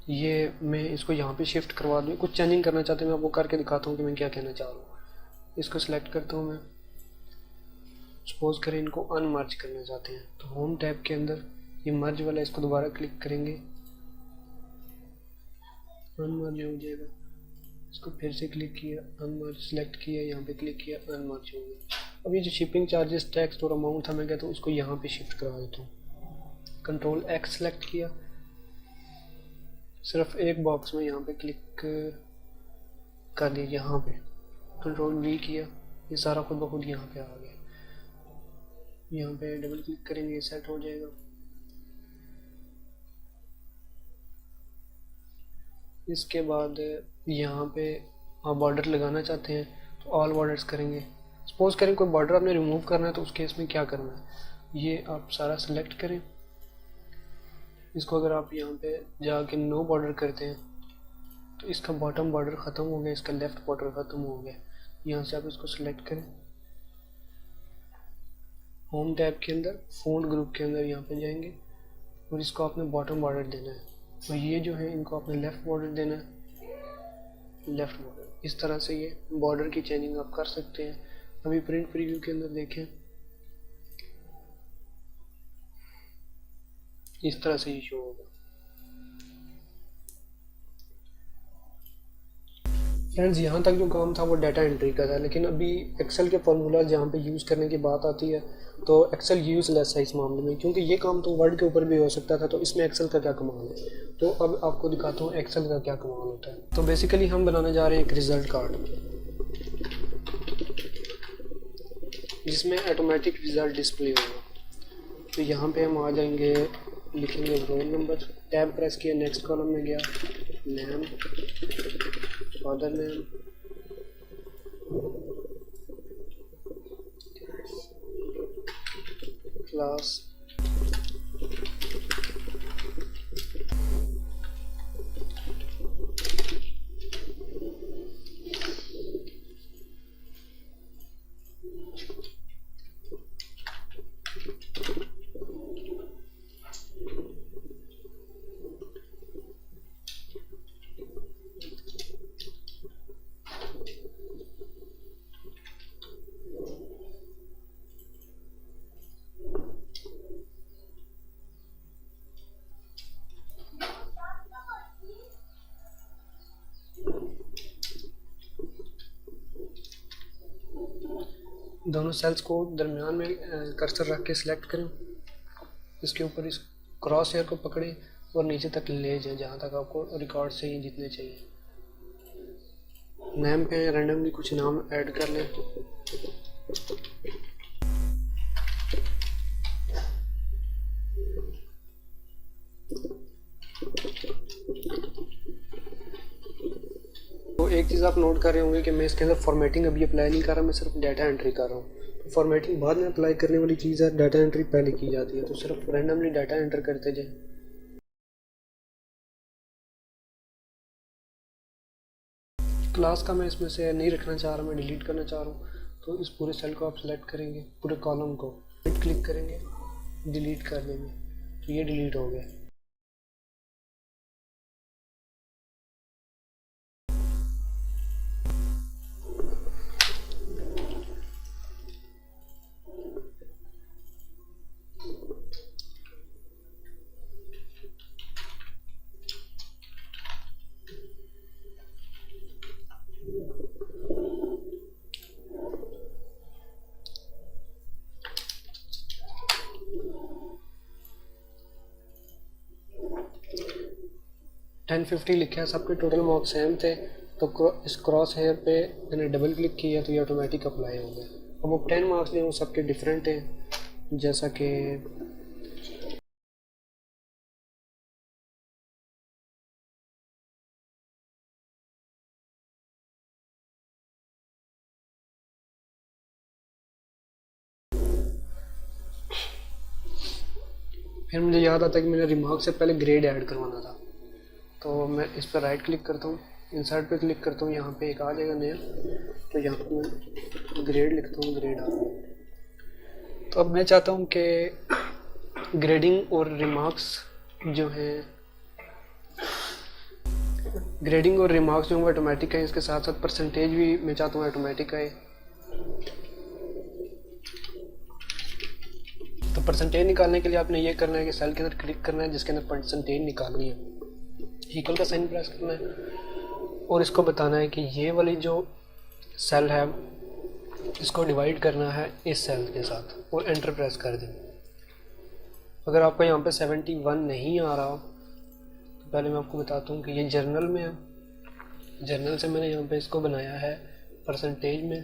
ये मैं इसको यहाँ पे शिफ्ट करवा दूँ, कुछ चेंजिंग करना चाहते हैं, मैं आपको करके दिखाता हूँ कि मैं क्या कहना चाह रहा हूँ। इसको सिलेक्ट करता हूँ मैं, सपोज करें इनको अनमर्ज करना चाहते हैं तो होम टैब के अंदर ये मर्ज वाला, इसको दोबारा क्लिक करेंगे, अनमर्ज हो जाएगा। इसको फिर से क्लिक किया, अनमर्ज सेलेक्ट किया, यहाँ पे क्लिक किया, अनमर्ज हो गया। अब ये जो शिपिंग चार्जेस, टैक्स और अमाउंट था, मैं कहता हूँ इसको यहाँ पे शिफ्ट करवा देता हूँ। कंट्रोल एक्स सेलेक्ट किया, सिर्फ एक बॉक्स में यहाँ पे क्लिक कर दीजिए, यहाँ पे कंट्रोल वी किया, ये सारा खुद ब खुद यहाँ पे आ गया। यहाँ पे डबल क्लिक करेंगे, सेट हो जाएगा। इसके बाद यहाँ पे आप बॉर्डर लगाना चाहते हैं तो ऑल बॉर्डर्स करेंगे। सपोज करें कोई बॉर्डर आपने रिमूव करना है तो उस केस में क्या करना है, ये आप सारा सेलेक्ट करें। इसको अगर आप यहाँ पे जाके नो बॉर्डर करते हैं तो इसका बॉटम बॉर्डर ख़त्म हो गया, इसका लेफ़्ट बॉर्डर ख़त्म हो गया। यहाँ से आप इसको सेलेक्ट करें, होम टैब के अंदर फ़ॉन्ट ग्रुप के अंदर यहाँ पे जाएंगे और इसको आपने बॉटम बॉर्डर देना है। तो ये जो है इनको आपने लेफ़्ट बॉर्डर देना है, लेफ़्ट बॉर्डर। इस तरह से ये बॉर्डर की चेंजिंग आप कर सकते हैं। अभी प्रिंट प्रीव्यू के अंदर देखें, इस तरह से ये शो होगा। फ्रेंड्स, यहाँ तक जो काम था वो डाटा एंट्री का था, लेकिन अभी एक्सेल के फार्मूला जहाँ पे यूज़ करने की बात आती है तो एक्सेल यूज़लेस है इस मामले में, क्योंकि ये काम तो वर्ड के ऊपर भी हो सकता था। तो इसमें एक्सेल का क्या कमाल है, तो अब आपको दिखाता हूँ एक्सेल का क्या कमाल होता है। तो बेसिकली हम बनाने जा रहे हैं एक रिज़ल्ट कार्ड, जिसमें ऑटोमेटिक रिज़ल्ट डिस्प्ले होगा। तो यहाँ पे हम आ जाएंगे, लिखेंगे रोल नंबर, टैब प्रेस किया, नेक्स्ट कॉलम में गया, नेम, फादर नेम, क्लास, दोनों सेल्स को दरमियान में कर्सर रख के सिलेक्ट करें, इसके ऊपर इस क्रॉस हेयर को पकड़ें और नीचे तक ले जाएं जहाँ तक आपको रिकॉर्ड से ही जितने चाहिए। नेम पे रैंडमली कुछ नाम ऐड कर लें। तो एक चीज़ आप नोट कर रहे होंगे कि मैं इसके अंदर फॉर्मेटिंग अभी अप्लाई नहीं कर रहा, मैं सिर्फ डाटा एंट्री कर रहा हूँ। तो फॉर्मेटिंग बाद में अप्लाई करने वाली चीज़ है, डाटा एंट्री पहले की जाती है। तो सिर्फ रैंडमली डाटा एंटर करते जाएं। क्लास का मैं इसमें से नहीं रखना चाह रहा, मैं डिलीट करना चाह रहा हूँ। तो इस पूरे सेल को आप सेलेक्ट करेंगे, पूरे कॉलम को राइट क्लिक करेंगे, डिलीट कर देंगे, तो ये डिलीट हो गया। टेन 50 लिखा है, सबके टोटल मार्क्स सेम थे। तो इस क्रॉस हेयर पे मैंने डबल क्लिक किया तो ये ऑटोमेटिक अप्लाई हो गया। अब वो 10 मार्क्स जो वो सबके डिफरेंट हैं, जैसा कि फिर मुझे याद आता है कि मैंने रिमार्क से पहले ग्रेड ऐड करवाना था। तो मैं इस पर राइट क्लिक करता हूँ, इंसर्ट पे क्लिक करता हूँ, यहाँ पे एक आ जाएगा नया। तो यहाँ पर मैं ग्रेड लिखता हूँ, ग्रेड आ गया। तो अब मैं चाहता हूँ कि ग्रेडिंग और रिमार्क्स जो हैं, ग्रेडिंग और रिमार्क्स जो है ऑटोमेटिक है, इसके साथ साथ परसेंटेज भी मैं चाहता हूँ ऑटोमेटिक है। तो परसेंटेज निकालने के लिए आपने ये करना है कि सेल के अंदर क्लिक करना है जिसके अंदर परसेंटेज निकालनी है, इक्वल का साइन प्रेस करना है और इसको बताना है कि ये वाली जो सेल है इसको डिवाइड करना है इस सेल के साथ और एंटर प्रेस कर दें। अगर आपको यहाँ पे 71 नहीं आ रहा तो पहले मैं आपको बताता हूँ कि ये जर्नल में है। जर्नल से मैंने यहाँ पे इसको बनाया है परसेंटेज में,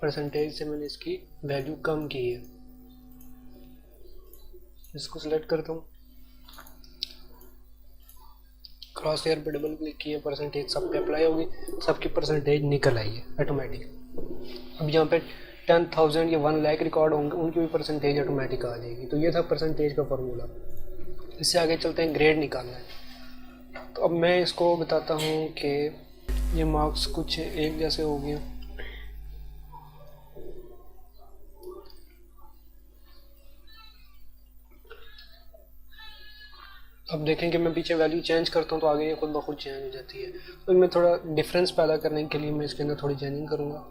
परसेंटेज से मैंने इसकी वैल्यू कम की है। इसको सिलेक्ट करता हूँ, क्रॉस हेयर पे डबल क्लिक किया, परसेंटेज सब पे अप्लाई होगी, सबकी परसेंटेज निकल आई है ऑटोमेटिक। अब यहाँ पे 10,000 या 1 लाख रिकॉर्ड होंगे, उनकी भी परसेंटेज ऑटोमेटिक आ जाएगी। तो ये था परसेंटेज का फार्मूला। इससे आगे चलते हैं, ग्रेड निकालना है। तो अब मैं इसको बताता हूँ कि ये मार्क्स कुछ एक जैसे हो गए। अब देखें कि मैं पीछे वैल्यू चेंज करता हूँ तो आगे ये खुद ब खुद चेंज हो जाती है। तो मैं थोड़ा डिफरेंस पैदा करने के लिए मैं इसके अंदर थोड़ी चेंजिंग करूँगा।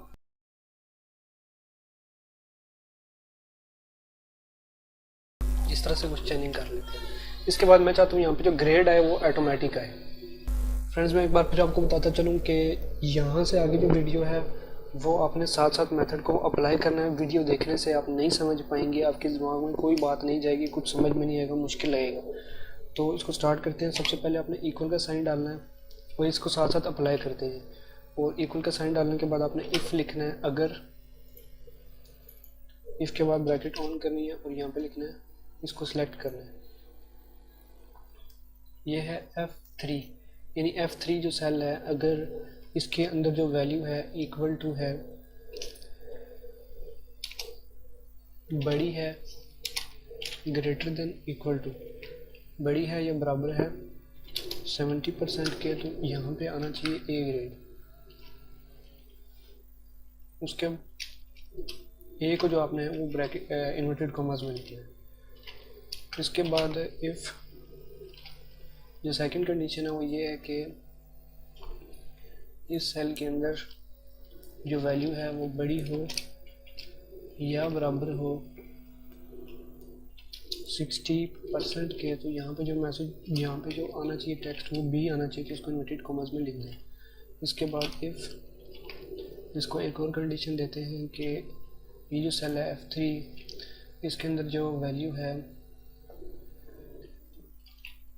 इस तरह से कुछ चेंजिंग कर लेते हैं। इसके बाद मैं चाहता हूँ यहाँ पे जो ग्रेड है वो ऑटोमेटिक आए। फ्रेंड्स मैं एक बार फिर आपको बताता चलूँ कि यहाँ से आगे जो वीडियो है वो आपने साथ साथ मेथड को अप्लाई करना है। वीडियो देखने से आप नहीं समझ पाएंगे, आपके दिमाग में कोई बात नहीं जाएगी, कुछ समझ में नहीं आएगा, मुश्किल लगेगा। तो इसको स्टार्ट करते हैं। सबसे पहले आपने इक्वल का साइन डालना है और इसको साथ साथ अप्लाई करते हैं। और इक्वल का साइन डालने के बाद आपने इफ़ लिखना है, अगर इफ़ के बाद ब्रैकेट ऑन करनी है और यहाँ पे लिखना है, इसको सिलेक्ट करना है। ये है F3, यानी F3 जो सेल है, अगर इसके अंदर जो वैल्यू है इक्वल टू है, बड़ी है, ग्रेटर देन इक्वल टू, बड़ी है या बराबर है 70% के, तो यहाँ पे आना चाहिए ए ग्रेड। उसके ए को जो आपने वो ब्रैकेट इन्वर्टेड कॉमास में लिखना है। इसके बाद इफ़ जो सेकंड कंडीशन है वो ये है कि इस सेल के अंदर जो वैल्यू है वो बड़ी हो या बराबर हो 60% के, तो यहाँ पे जो मैसेज, यहाँ पे जो आना चाहिए टेक्स्ट वो बी आना चाहिए, कि उसको इन्वर्टेड कॉमास में लिख दें। इसके बाद इफ़ इसको एक और कंडीशन देते हैं कि ये जो सेल है F3, इसके अंदर जो वैल्यू है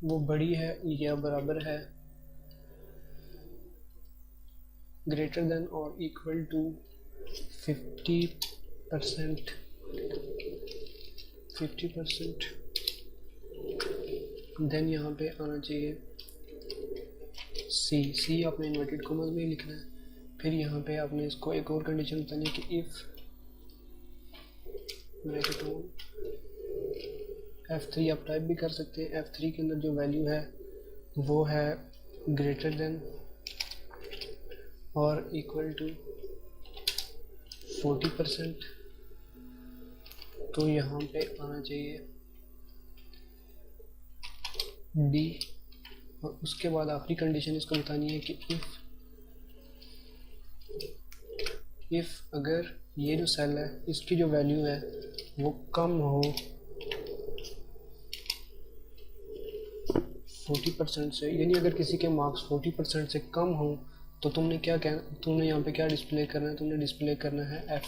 वो बड़ी है या बराबर है, ग्रेटर देन और इक्वल टू 50%, देन यहाँ पे आना चाहिए सी आपने इन्वर्टेड कॉमास में ही लिखना है। फिर यहाँ पे आपने इसको एक और कंडीशन बतानी है कि इफ़ ब्रैकेट ऑन F3 आप टाइप भी कर सकते हैं। F3 के अंदर जो वैल्यू है वो है ग्रेटर देन और इक्वल टू 40%, तो यहाँ पे आना चाहिए D। और उसके बाद आखिरी कंडीशन इसको बतानी है कि इफ़ अगर ये जो सेल है इसकी जो वैल्यू है वो कम हो 40% से, यानी अगर किसी के मार्क्स 40% से कम हो तो तुमने क्या कहना, तुमने यहाँ पे क्या डिस्प्ले करना है, तुमने डिस्प्ले करना है F,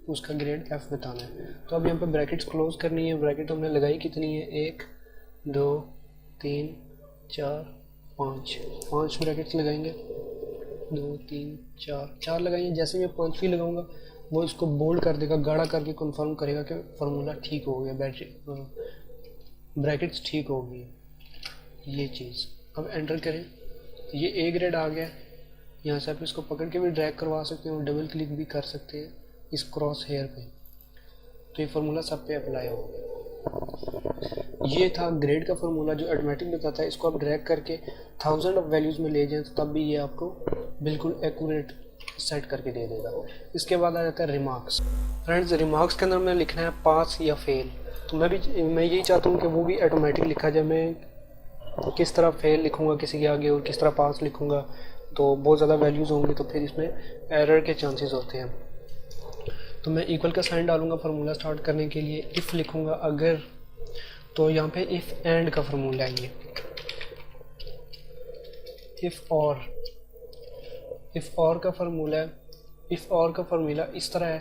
उसका ग्रेड F बताना है। तो अब यहाँ पे ब्रैकेट्स क्लोज करनी है। ब्रैकेट हमने लगाई कितनी है, 1 2 3 4 5 ब्रैकेट्स लगाएंगे, 2 3 4 लगाएंगे। जैसे मैं 5वीं लगाऊंगा वो इसको बोल्ड कर देगा, गाढ़ा करके कन्फर्म करेगा कि फार्मूला ठीक हो गया, ब्रैकेट्स ठीक हो गई, ये चीज़। अब एंटर करें तो ये ए ग्रेड आ गया। यहाँ से आप इसको पकड़ के भी ड्रैग करवा सकते हैं और डबल क्लिक भी कर सकते हैं इस क्रॉस हेयर पे, तो ये फार्मूला सब पे अप्लाई हो गया। ये था ग्रेड का फार्मूला जो ऑटोमेटिक बताता है। इसको आप ड्रैग करके 1000 ऑफ वैल्यूज़ में ले जाएं तो तब भी ये आपको बिल्कुल एक्यूरेट सेट करके दे देगा। इसके बाद आ जाता है रिमार्क्स। फ्रेंड्स रिमार्क्स के अंदर मैंने लिखना है पास या फेल, तो मैं यही चाहता हूँ कि वो भी ऑटोमेटिक लिखा जाए। मैं किस तरह फेल लिखूँगा किसी के आगे और किस तरह पास लिखूँगा तो बहुत ज़्यादा वैल्यूज़ होंगी, तो फिर इसमें एरर के चांसेस होते हैं। तो मैं इक्वल का साइन डालूंगा फार्मूला स्टार्ट करने के लिए। इफ़ लिखूँगा अगर, तो यहाँ पे इफ़ एंड का फार्मूला है ये। इफ़ और का फार्मूला है। इफ़ और का फार्मूला इस तरह है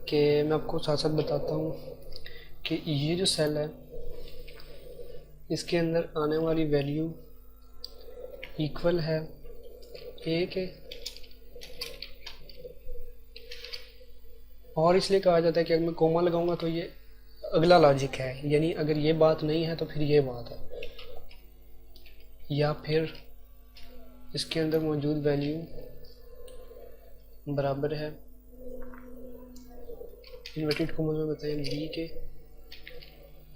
कि मैं आपको साथ साथ बताता हूँ कि ये जो सेल है इसके अंदर आने वाली वैल्यू इक्वल है ए के, और इसलिए कहा जाता है कि अगर मैं कोमा लगाऊंगा तो ये अगला लॉजिक है, यानी अगर ये बात नहीं है तो फिर ये बात है, या फिर इसके अंदर मौजूद वैल्यू बराबर है इन्वर्टेड कॉमास में बताएं बी के।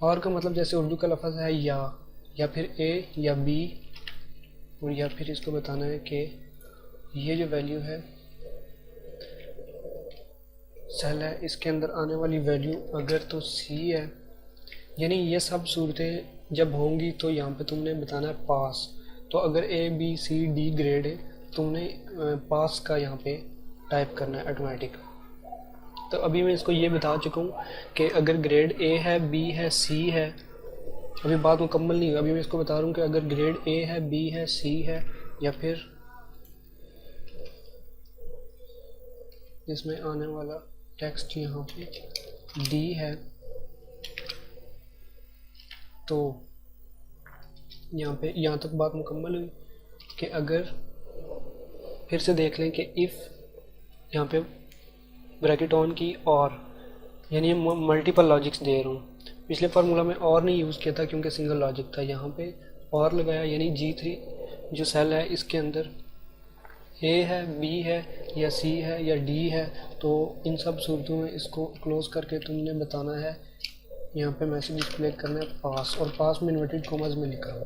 और का मतलब जैसे उर्दू का लफ्ज़ है या फिर ए या बी, और या फिर इसको बताना है कि ये जो वैल्यू है सेल है इसके अंदर आने वाली वैल्यू अगर तो सी है, यानी ये सब सूरतें जब होंगी तो यहाँ पे तुमने बताना है पास। तो अगर ABCD ग्रेड है, तुमने पास का यहाँ पे टाइप करना है ऑटोमेटिक। तो अभी मैं इसको ये बता चुका हूँ कि अगर ग्रेड A है, B है, C है, अभी बात मुकम्मल नहीं हुई। अभी मैं इसको बता रहा हूँ कि अगर ग्रेड A है, B है, C है, या फिर इसमें आने वाला टेक्स्ट यहाँ पे D है, तो यहाँ पे यहाँ तक बात मुकम्मल हुई कि अगर फिर से देख लें कि इफ़ यहाँ पे ब्रैकेट ऑन की और, यानी मल्टीपल लॉजिक्स दे रहा हूँ। पिछले फार्मूला में और नहीं यूज़ किया था क्योंकि सिंगल लॉजिक था, यहाँ पे और लगाया, यानी G3 जो सेल है इसके अंदर A है, B है, या C है, या D है। तो इन सब सूरतों में इसको क्लोज करके तुमने बताना है, यहाँ पे मैसेज डिस्प्ले करना है पास, और पास में इन्वर्टेड कॉमास में लिखा हुआ।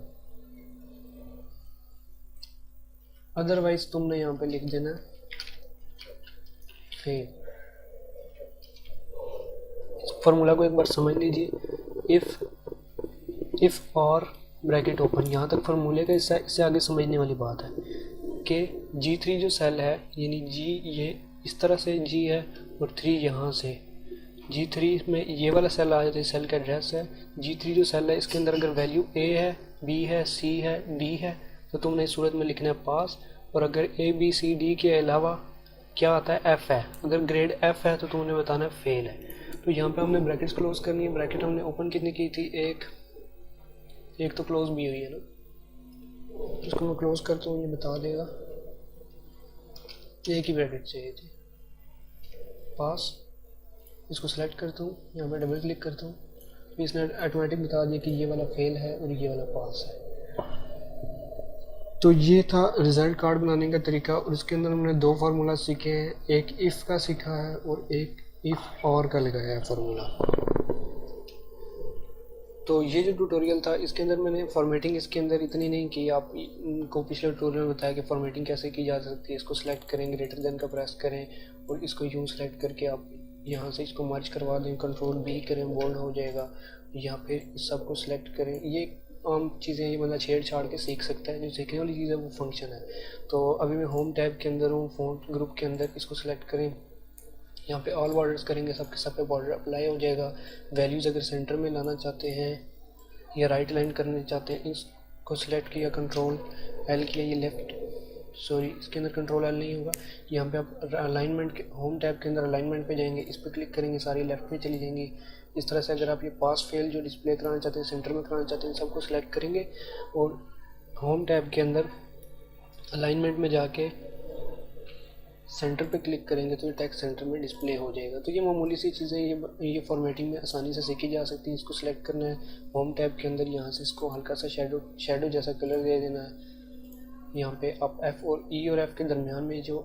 अदरवाइज तुमने यहाँ पे लिख देना फेल। फार्मूला को एक बार समझ लीजिए। इफ़ और ब्रैकेट ओपन, यहाँ तक फार्मूले का इससे आगे समझने वाली बात है कि G3 जो सेल है, यानी G ये इस तरह से G है और 3 यहाँ से, G3 में ये वाला सेल आ जाता है, सेल का एड्रेस है। G3 जो सेल है इसके अंदर अगर वैल्यू A है, B है, C है, D है, तो तुमने इस सूरत में लिखना है पास। और अगर ABCD के अलावा क्या आता है, F है, अगर ग्रेड F है तो तुमने बताना है फेल है। तो यहाँ पे हमने ब्रैकेट्स क्लोज करनी है। ब्रैकेट हमने ओपन कितनी की थी, एक तो क्लोज भी हुई है ना, इसको मैं क्लोज करता हूँ, ये बता देगा। एक ही ब्रैकेट चाहिए थी, पास। इसको सेलेक्ट करता हूँ, यहाँ पे डबल क्लिक करता हूँ, तो इसने ऑटोमेटिक बता दिया कि ये वाला फेल है और ये वाला पास है। तो ये था रिज़ल्ट कार्ड बनाने का तरीका, और इसके अंदर हमने 2 फार्मूला सीखे हैं, एक इफ़ का सीखा है और एक इफ़ और का लगाया है फार्मूला। तो ये जो ट्यूटोरियल था इसके अंदर मैंने फॉर्मेटिंग इसके अंदर इतनी नहीं की। आपको पिछले ट्यूटोरियल में बताया कि फॉर्मेटिंग कैसे की जा सकती है। इसको सिलेक्ट करें, ग्रेटर देन का प्रेस करें और इसको यूँ सेलेक्ट करके आप यहाँ से इसको मर्ज करवा दें, कंट्रोल B करें, बोल्ड हो जाएगा। यहाँ पे इस सब को सिलेक्ट करें। ये आम चीज़ें, ये बंदा छेड़ के सीख सकता है। जो सीखने वाली चीज़ है वो फंक्शन है। तो अभी मैं होम टैब के अंदर हूँ, फ़ॉन्ट ग्रुप के अंदर, इसको सिलेक्ट करें, यहाँ पे ऑल बॉर्डर्स करेंगे, सब के सब पे बॉर्डर अप्लाई हो जाएगा। वैल्यूज़ अगर सेंटर में लाना चाहते हैं या राइट लाइन करना चाहते हैं, इसको सिलेक्ट किया, कंट्रोल L किया, ये लेफ़्ट, सॉरी इसके अंदर कंट्रोल L नहीं होगा। यहाँ पे आप अलाइनमेंट के होम टैब के अंदर अलाइनमेंट पे जाएंगे, इस पर क्लिक करेंगे, सारी लेफ़्ट में चली जाएंगी। इस तरह से अगर आप ये पास फेल जो डिस्प्ले कराना चाहते हैं, सेंटर में कराना चाहते हैं, सबको सिलेक्ट करेंगे और होम टैब के अंदर अलाइनमेंट में जाके सेंटर पे क्लिक करेंगे तो ये टेक्स्ट सेंटर में डिस्प्ले हो जाएगा। तो ये मामूली सी चीज़ें ये फॉर्मेटिंग में आसानी से सीखी जा सकती है। इसको सिलेक्ट करना है होम टैब के अंदर, यहाँ से इसको हल्का सा शेडो जैसा कलर दे देना है। यहाँ पे आप F और E और F के दरमियान में जो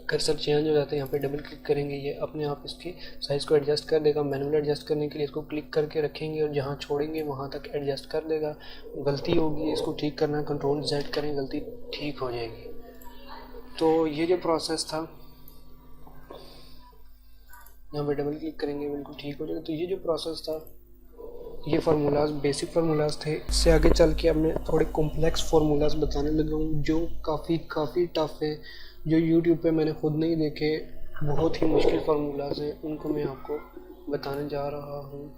कर्सर चेंज हो जाता है, यहाँ पे डबल क्लिक करेंगे, ये अपने आप इसके साइज़ को एडजस्ट कर देगा। मैनुअल एडजस्ट करने के लिए इसको क्लिक करके रखेंगे और जहाँ छोड़ेंगे वहाँ तक एडजस्ट कर देगा। गलती होगी इसको ठीक करना है, कंट्रोल Z करें, गलती ठीक हो जाएगी। तो ये जो प्रोसेस था, यहाँ पे डबल क्लिक करेंगे, बिल्कुल ठीक हो जाएगा। तो ये जो प्रोसेस था, ये फार्मूलाज बेसिक फार्मूलाज थे। इससे आगे चल के अब मैं थोड़े कॉम्प्लेक्स फार्मूलाज बताने लगा हूँ जो काफ़ी टफ है, जो यूट्यूब पे मैंने खुद नहीं देखे, बहुत ही मुश्किल फार्मूलाज हैं, उनको मैं आपको बताने जा रहा हूँ।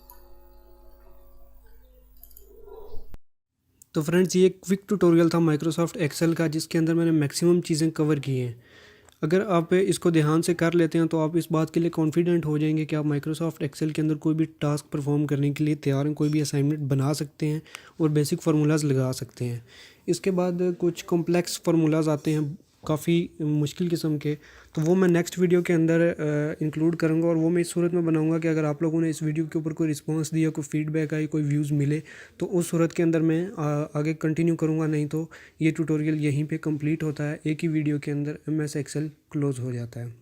तो फ्रेंड्स, ये एक क्विक ट्यूटोरियल था माइक्रोसॉफ्ट एक्सेल का, जिसके अंदर मैंने मैक्सिमम चीज़ें कवर की हैं। अगर आप इसको ध्यान से कर लेते हैं तो आप इस बात के लिए कॉन्फिडेंट हो जाएंगे कि आप माइक्रोसॉफ्ट एक्सेल के अंदर कोई भी टास्क परफॉर्म करने के लिए तैयार हैं, कोई भी असाइनमेंट बना सकते हैं और बेसिक फार्मूलाज लगा सकते हैं। इसके बाद कुछ कॉम्प्लेक्स फार्मूलाज आते हैं, काफ़ी मुश्किल किस्म के, तो वो मैं नेक्स्ट वीडियो के अंदर इंक्लूड करूँगा। और वो मैं इस सूरत में बनाऊँगा कि अगर आप लोगों ने इस वीडियो के ऊपर कोई रिस्पांस दिया, कोई फीडबैक आई, कोई व्यूज़ मिले, तो उस सूरत के अंदर मैं आगे कंटिन्यू करूँगा। नहीं तो ये ट्यूटोरियल यहीं पे कंप्लीट होता है, एक ही वीडियो के अंदर MS एक्सेल क्लोज़ हो जाता है।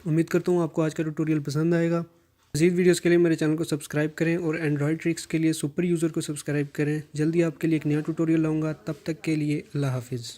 उम्मीद करता हूँ आपको आज का ट्यूटोरियल पसंद आएगा। मज़ीद वीडियोस के लिए मेरे चैनल को सब्सक्राइब करें और एंड्रॉयड ट्रिक्स के लिए सुपर यूज़र को सब्सक्राइब करें। जल्दी आपके लिए एक नया ट्यूटोरियल लाऊंगा, तब तक के लिए अल्लाह हाफिज़।